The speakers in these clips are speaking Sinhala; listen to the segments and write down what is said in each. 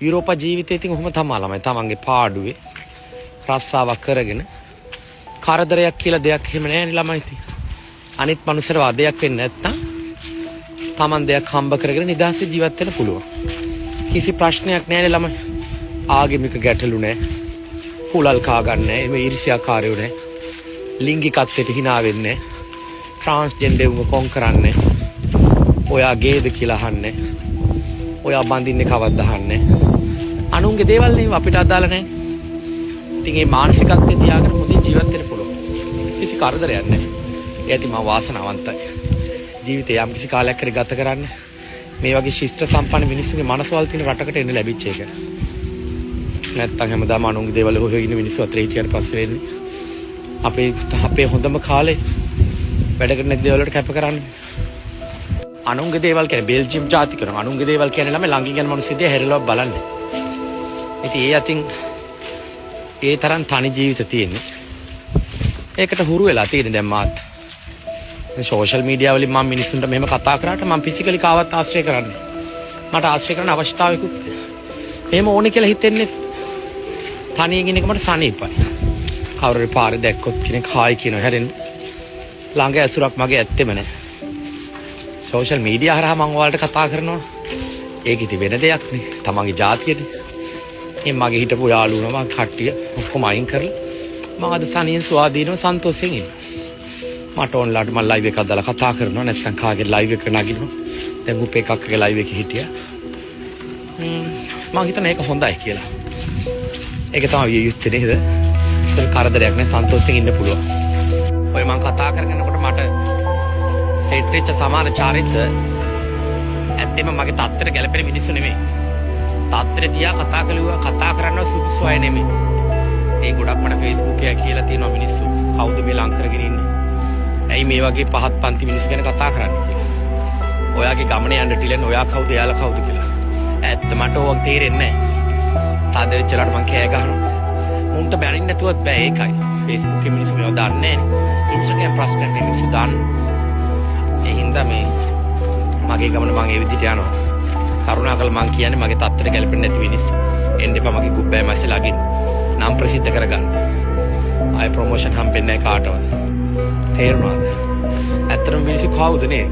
යුරෝපා ජීවිතේ ඉතින් ඔහොම තමයි ළමයි. තමන්ගේ පාඩුවේ රස්සාවක් කරගෙන කරදරයක් කියලා දෙයක් එහෙම නැහැ ළමයි ඉතින්. අනිත් මනුස්සර වදයක් වෙන්නේ නැත්තම් තමන් දෙයක් හම්බ කරගෙන නිදහසේ ජීවත් වෙන්න පුළුවන්. කිසි ප්‍රශ්නයක් නැහැ ළමයි. ආගමික ගැටලු නැහැ. කුලල් කා ගන්න නැහැ. එමෙ ඊර්ෂ්‍යාකාරයෝ නැහැ. ලිංගිකත්වයට hina වෙන්නේ නැහැ. ට්‍රාන්ස්ජෙන්ඩර් වුම කොන් කරන්නේ. ඔයා ගේද කියලා අහන්නේ. ඔයා බඳින්නේ කවද්ද අහන්නේ. අනුන්ගේ දේවල් නෙවෙයි අපිට අදාළ නැහැ. ඉතින් මේ මානසිකත්වය තියාගෙන හොඳින් ජීවත් වෙන්න පුළුවන්. කිසි කරදරයක් නැහැ. ඒ ඇති මම වාසනාවන්තයි. ජීවිතේ යම් කිසි කාලයක් හරි ගත කරන්න මේ වගේ ශිෂ්ට සම්පන්න මිනිස්සුගේ මනසවල් තියෙන රටකට එන්න ලැබිච්ච එක. නැත්තම් හැමදාම අනුන්ගේ දේවල් හොයගෙන ඉන්න මිනිස්සු අතරේ හිටියට පස්සේ වෙන්නේ අපේ හොඳම කාලේ වැඩ කරන දේවල් වලට කැප කරන්නේ. අනුන්ගේ දේවල් කියන්නේ බෙල්ජියම් ජාතික කරන අනුන්ගේ දේවල් කියන්නේ ළමයි ළඟින් යන මිනිස්සු දිහා හැරිලව බලන්නේ. ඉතින් ඒ අතින් ඒ තරම් තනි ජීවිත තියෙන්නේ. ඒකට හුරු වෙලා තියෙන දැන් මාත්. සෝෂල් මීඩියා වලින් මම මිනිස්සුන්ට මෙහෙම කතා කරාට මම ෆිසිකලි කාවත් ආශ්‍රය කරන්නේ. මට ආශ්‍රය කරන්න අවශ්‍යතාවයකුත් එහෙම ඕනේ කියලා හිතෙන්නේ තනියෙන් ඉන්න එක මට සනීපයි. කවුරුරි පාරේ දැක්කොත් කෙනෙක් හායි කියනවා හැරෙන්න. ළඟ ඇසුරක් මගේ ඇත්තෙම නැහැ. සෝෂල් මීඩියා හරහා මම ඔයාලට කතා කරනවා. ඒක ඉතින් වෙන දෙයක් නේ. තමන්ගේ ජාතියනේ. මේ මගේ හිටපු යාළුවෝ මම කට්ටිය ඔක්කොම අයින් කරලා මම අද සනියෙන් ස්වාධීනව සන්තෝෂයෙන් ඉන්නවා. මට ඔන්ලයින් මම ලයිව් එකක් දාලා කතා කරනවා නැත්නම් කාගේ ලයිව් එක නගිනවා. දැන් උප එකක්ගේ ලයිව් එකේ හිටියා. මම හිතන්නේ ඒක හොඳයි කියලා. ඒක තමයි යුත්තේ නේද? ඒක කරදරයක් නෑ සන්තෝෂයෙන් ඉන්න පුළුවන්. ඔය මම කතා කරගෙනකොට මට හේත්‍රිච්ච සමාන චාරිත්‍ර ඇත්තෙම මගේ තාත්තට ගැලපෙන මිනිස්සු නෙමෙයි. තාත්තට තියා කතා කළුවා කතා කරන්න සුදුසු අය නෙමෙයි. ඒ ගොඩක් මට Facebook එකේ කියලා තියෙනවා මිනිස්සු කවුද මේ ලං කරගෙන ඉන්නේ. ඇයි මේ වගේ පහත් පන්ති මිනිස්සු ගැන කතා කරන්නේ කියලා. ඔයාගේ ගමනේ යන්න ටිලෙන් ඔයා කවුද එයාලා කවුද කියලා. ඇත්ත මට ඕක තේරෙන්නේ නැහැ. තාද වෙච්චලාට මං කෑ ගහනවා. මුන්ට බැරින්න නැතුවත් බෑ ඒකයි. Facebook එකේ මිනිස්සු මේව දන්නේ නැහැ. Instagram ප්‍රශ්න මේ මිනිස්සු දන්නේ. ඒ හින්දා මේ මගේ ගමන මං ඒ විදිහට යනවා. කරුණාකර මං කියන්නේ මගේ තත්තර ගැලපෙන්නේ නැති මිනිස්සු. එන්න එපා මගේ ගුබ්බෑ මැස්සේ ළඟින්. නම් ප්‍රසිද්ධ කරගන්න. ආයි ප්‍රොමෝෂන් හම්බෙන්නේ නැහැ කාටවත්. තේරුණාද? ඇත්තටම මිනිස්සු කවුද නේ?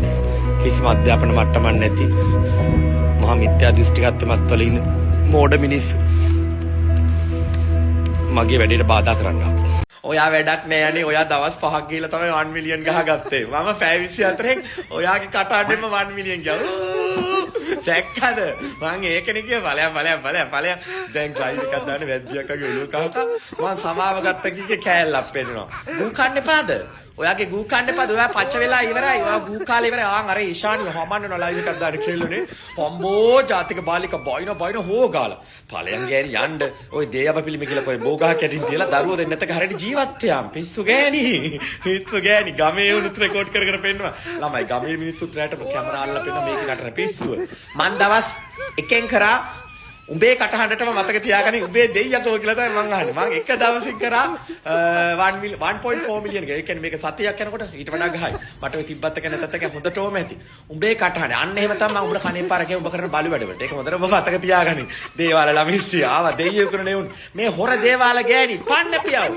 කිසිම අධ්‍යාපන මට්ටමක් නැති මහා මිත්‍යා දෘෂ්ටිගතමත් වල ඉන්න මෝඩ මිනිස්සු. මගේ වැඩේට බාධා කරන්නා. ඔයා වැඩක් නෑ යන්නේ. ඔයා දවස් 5ක් ගිහලා තමයි 1 මිලියන් ගහගත්තේ. මම පැය 24න් ඔයාගේ කටහඬෙන්ම 1 මිලියන් ගියා. දැක්කද? මං ඒකනේ කිය ඵලයන්. දැන් ඩ්‍රයිව් එකක් දාන්න වැද්දියක් වගේ ඔලුව කහක මං සමාව ගත්ත කිගේ කෑල්ලක් පෙන්නනවා. ගූ කන්න එපාද? ඔයාගේ ගූ කන්න එපාද? ඔයා පච්ච වෙලා ඉවරයි. ඔයා ගූ කාලේ ඉවරයි. ආන් අර ඊශානිය හොමන්නන ලයිව් එකක් දාන්න කියලානේ. පොම්බෝ ජාතික බාලික බයින හොගාලා. ඵලයන් ගෑණි යන්න. ඔය දේයබ පිළිම කියලා කොයි බෝගහ කැටින් තියලා දරුවෝ දෙන්න නැතක හරියට ජීවත් වෙයම්. පිස්සු ගෑණි. ගමේ උනුත් රෙකෝඩ් කර පෙන්නවා. ළමයි ගමේ මිනිස්සුත් රැට කැමරා අල්ලලා පෙන්නවා මේක නටන පිස්සුව. මං දවස් එකෙන් කරා උඹේ කටහඬටම මතක තියාගන්න උඹේ දෙයියතෝ කියලා තමයි මං අහන්නේ. මං එක දවසින් කරා 1.4 මිලියන් එක. ඒ කියන්නේ මේක සතියක් යනකොට ඊට වඩා ගහයි. මට ඔය තිබ්බත් එක නැතත් එක හොඳටම ඇති. උඹේ කටහඬ. අන්න එහෙම තමයි මං උඹට කණේ පාර කියව උඹ කරන බලු වැඩ වලට. ඒක හොඳට ඔබ මතක තියාගන්න. දේවාල ළමිස්සි ආවා දෙයියෝ කරන නෙවුන්. මේ හොර දේවාල ගෑණි පන්න පියව.